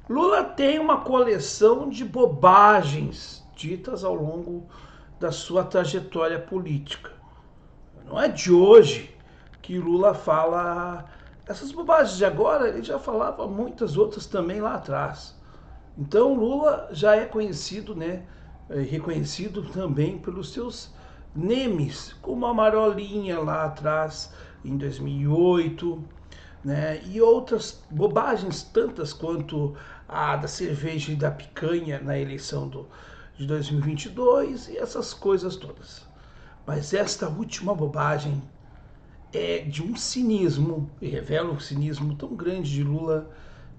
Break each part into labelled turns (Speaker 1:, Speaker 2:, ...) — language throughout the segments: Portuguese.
Speaker 1: Lula tem uma coleção de bobagens ditas ao longo da sua trajetória política. Não é de hoje que Lula fala essas bobagens de agora, ele já falava muitas outras também lá atrás. Então Lula já é conhecido, né, reconhecido também pelos seus memes, como a Marolinha lá atrás, em 2008, né, e outras bobagens tantas quanto a da cerveja e da picanha na eleição de 2022 e essas coisas todas. Mas esta última bobagem é de um cinismo, e revela um cinismo tão grande de Lula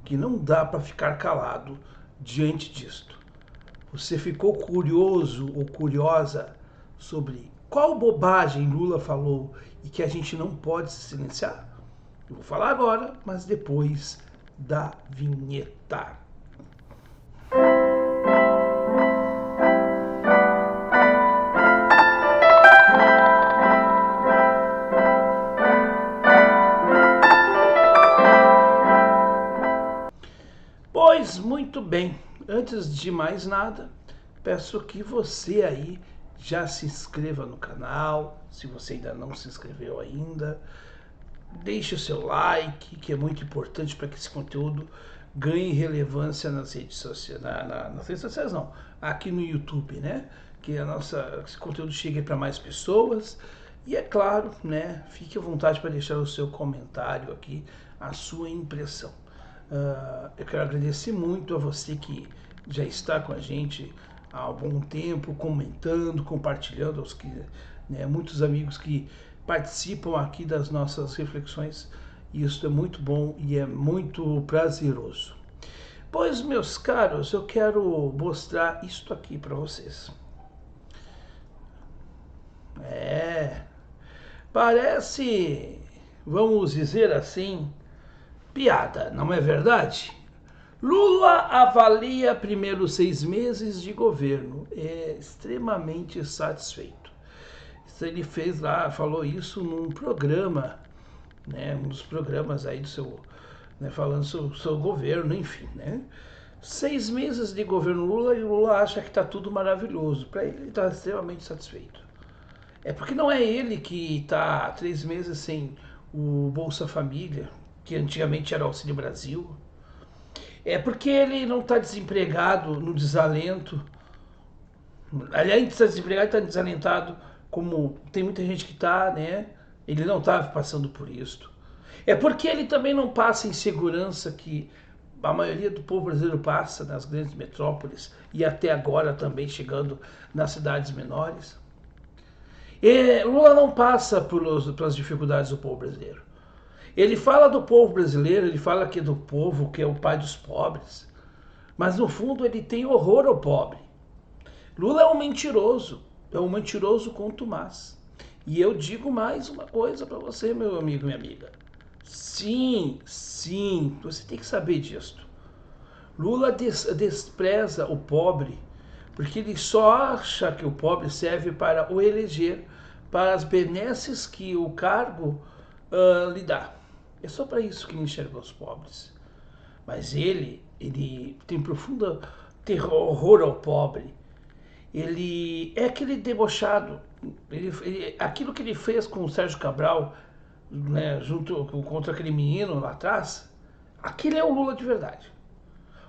Speaker 1: que não dá para ficar calado diante disto. Você ficou curioso ou curiosa sobre qual bobagem Lula falou e que a gente não pode se silenciar? Eu vou falar agora, mas depois da vinheta. Pois muito bem, antes de mais nada, peço que você aí já se inscreva no canal, se você ainda não se inscreveu ainda. Deixe o seu like, que é muito importante para que esse conteúdo ganhe relevância nas redes sociais, nas redes sociais não, aqui no YouTube, né? Que esse conteúdo chegue para mais pessoas. E é claro, né? Fique à vontade para deixar o seu comentário aqui, a sua impressão. Eu quero agradecer muito a você que já está com a gente há algum tempo, comentando, compartilhando, aos que, né, muitos amigos que participam aqui das nossas reflexões. E isso é muito bom e é muito prazeroso. Pois, meus caros, eu quero mostrar isto aqui para vocês. Parece, vamos dizer assim, piada, não é verdade? Lula avalia primeiros 6 meses de governo. É extremamente satisfeito. Ele fez lá, falou isso num programa, né? Um dos programas aí do seu, né, falando sobre o seu governo, enfim, né? 6 meses de governo Lula e o Lula acha que está tudo maravilhoso. Para ele está extremamente satisfeito. É porque não é ele que está 3 meses sem o Bolsa Família, que antigamente era Auxílio Brasil. É porque ele não está desempregado no desalento. Aliás, está desempregado, está desalentado, como tem muita gente que está, né? Ele não está passando por isso. É porque ele também não passa insegurança que a maioria do povo brasileiro passa nas grandes metrópoles e até agora também chegando nas cidades menores. E Lula não passa pelas dificuldades do povo brasileiro. Ele fala do povo brasileiro, ele fala que é do povo que é o pai dos pobres, mas no fundo ele tem horror ao pobre. Lula é um mentiroso contumaz. E eu digo mais uma coisa para você, meu amigo, minha amiga. Sim, sim, você tem que saber disso. Lula despreza o pobre porque ele só acha que o pobre serve para o eleger, para as benesses que o cargo lhe dá. É só para isso que ele enxerga os pobres. Mas ele tem profundo terror ao pobre. Ele é aquele debochado. Aquilo que ele fez com o Sérgio Cabral, né, junto contra aquele menino lá atrás, aquele é o Lula de verdade.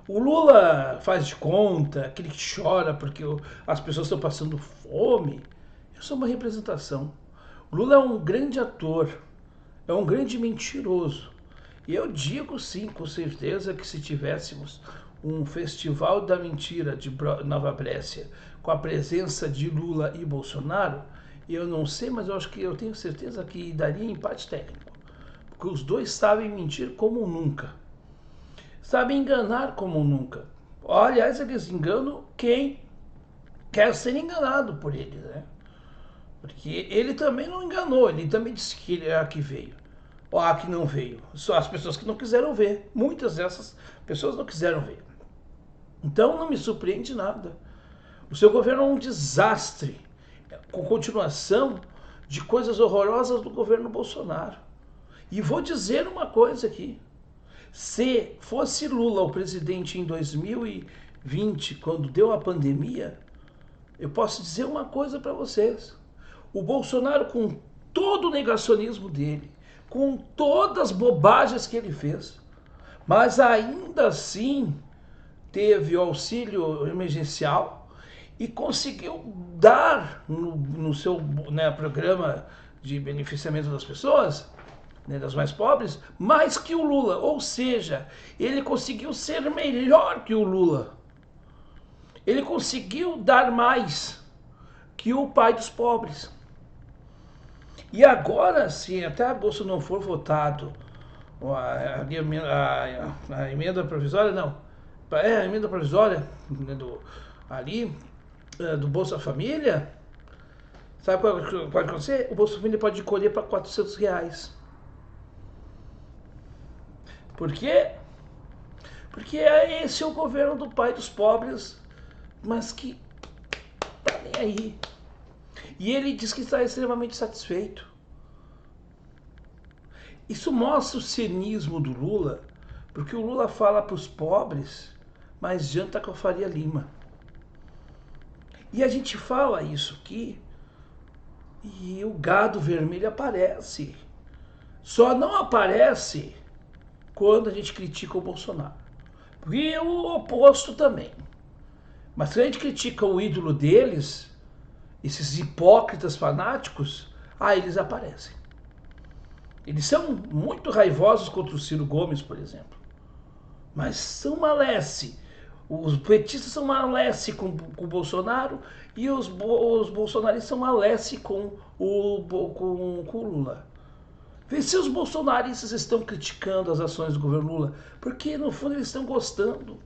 Speaker 1: O Lula faz de conta, aquele que chora porque as pessoas estão passando fome. Isso é uma representação. O Lula é um grande ator, é um grande mentiroso. E eu digo sim, com certeza, que se tivéssemos um festival da mentira de Nova Brécia com a presença de Lula e Bolsonaro, eu não sei, mas eu acho que eu tenho certeza que daria empate técnico. Porque os dois sabem mentir como nunca. Sabem enganar como nunca. Aliás, eles enganam quem quer ser enganado por eles, né? Porque ele também não enganou, ele também disse que ele é a que veio. Ou a que não veio. Só as pessoas que não quiseram ver. Muitas dessas pessoas não quiseram ver. Então não me surpreende nada. O seu governo é um desastre, com continuação de coisas horrorosas do governo Bolsonaro. E vou dizer uma coisa aqui. Se fosse Lula o presidente em 2020, quando deu a pandemia, eu posso dizer uma coisa para vocês. O Bolsonaro, com todo o negacionismo dele, com todas as bobagens que ele fez, mas ainda assim teve o auxílio emergencial e conseguiu dar no seu, né, programa de beneficiamento das pessoas, né, das mais pobres, mais que o Lula. Ou seja, ele conseguiu ser melhor que o Lula. Ele conseguiu dar mais que o pai dos pobres. E agora, se até a Bolsa não for votado, a emenda provisória, não, a emenda provisória ali, do Bolsa Família, sabe qual pode acontecer? O Bolsa Família pode colher para R$ 400. Por quê? Porque esse é o governo do pai dos pobres, mas que tá nem aí. E ele diz que está extremamente satisfeito. Isso mostra o cinismo do Lula, porque o Lula fala para os pobres, mas janta com a Faria Lima. E a gente fala isso aqui, e o gado vermelho aparece. Só não aparece quando a gente critica o Bolsonaro. E o oposto também. Mas se a gente critica o ídolo deles, esses hipócritas fanáticos, eles aparecem. Eles são muito raivosos contra o Ciro Gomes, por exemplo. Mas são malece. Os petistas são malece com o Bolsonaro e os bolsonaristas são malece com o Lula. Vê se os bolsonaristas estão criticando as ações do governo Lula, porque no fundo eles estão gostando.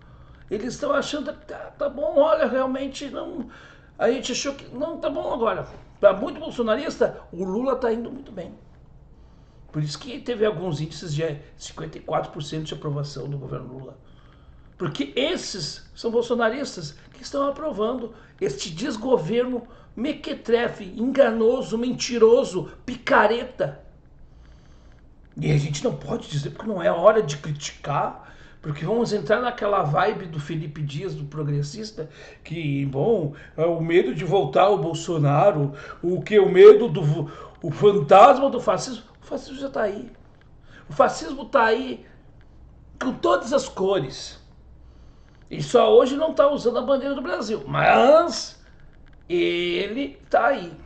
Speaker 1: Eles estão achando que tá bom, olha, realmente não. A gente achou que não tá bom agora. Para muito bolsonarista, o Lula está indo muito bem. Por isso que teve alguns índices de 54% de aprovação do governo Lula. Porque esses são bolsonaristas que estão aprovando este desgoverno mequetrefe, enganoso, mentiroso, picareta. E a gente não pode dizer porque não é hora de criticar, porque vamos entrar naquela vibe do Felipe Dias, do progressista, que, bom, é o medo de voltar ao Bolsonaro, o medo o fantasma do fascismo. O fascismo já está aí. O fascismo está aí com todas as cores. E só hoje não está usando a bandeira do Brasil, mas ele está aí.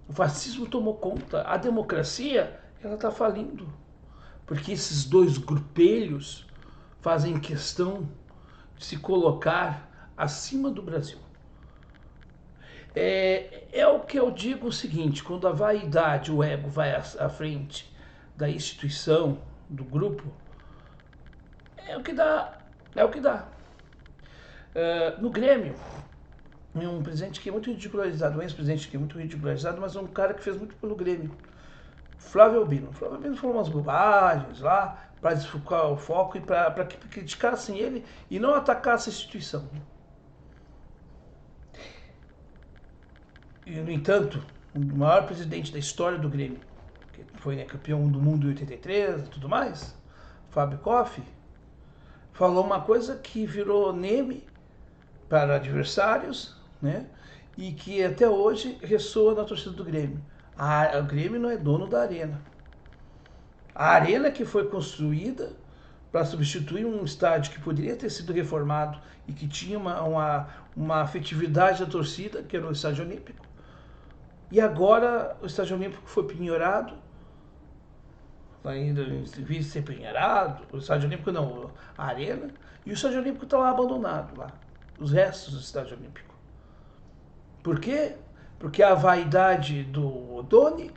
Speaker 1: O fascismo tomou conta. A democracia, ela está falindo. Porque esses dois grupelhos fazem questão de se colocar acima do Brasil. É o que eu digo o seguinte, quando a vaidade, o ego vai à frente da instituição, do grupo, é o que dá. É o que dá. No Grêmio, um presidente que é muito ridicularizado, um ex-presidente que é muito ridicularizado, mas um cara que fez muito pelo Grêmio. Flávio Albino. Flávio Albino falou umas bobagens lá, para desfocar o foco e para que criticassem ele e não atacassem a instituição. E, no entanto, o maior presidente da história do Grêmio, que foi, né, campeão do mundo em 83 e tudo mais, Fábio Koff, falou uma coisa que virou meme para adversários, né? E que até hoje ressoa na torcida do Grêmio. O Grêmio não é dono da arena. A arena que foi construída para substituir um estádio que poderia ter sido reformado e que tinha uma afetividade da torcida, que era o Estádio Olímpico. E agora o Estádio Olímpico foi penhorado, ainda em vez de ser penhorado, o Estádio Olímpico não, a arena, e o Estádio Olímpico está lá abandonado, lá, os restos do Estádio Olímpico. Por quê? Porque a vaidade do Odoni,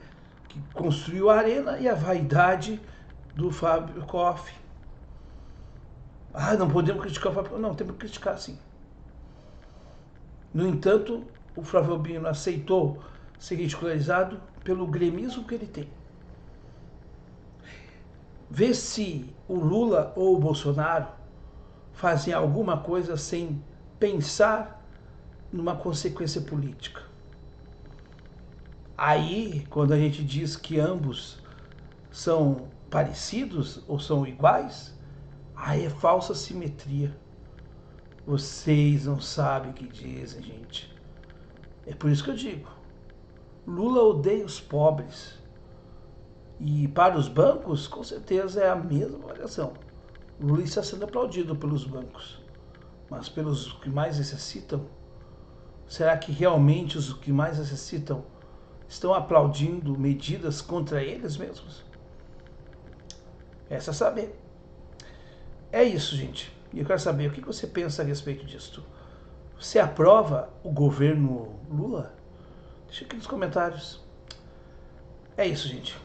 Speaker 1: que construiu a arena, e a vaidade do Fábio Koff. Não podemos criticar o Fábio. Não, temos que criticar sim. No entanto, o Flávio Albino aceitou ser ridicularizado pelo gremismo que ele tem. Vê se o Lula ou o Bolsonaro fazem alguma coisa sem pensar numa consequência política. Aí, quando a gente diz que ambos são parecidos ou são iguais? Aí é falsa simetria. Vocês não sabem o que dizem, gente. É por isso que eu digo, Lula odeia os pobres. E para os bancos, com certeza é a mesma avaliação. Lula está sendo aplaudido pelos bancos. Mas pelos que mais necessitam, será que realmente os que mais necessitam estão aplaudindo medidas contra eles mesmos? Essa é saber. É isso, gente. E eu quero saber o que você pensa a respeito disso. Você aprova o governo Lula? Deixa aqui nos comentários. É isso, gente.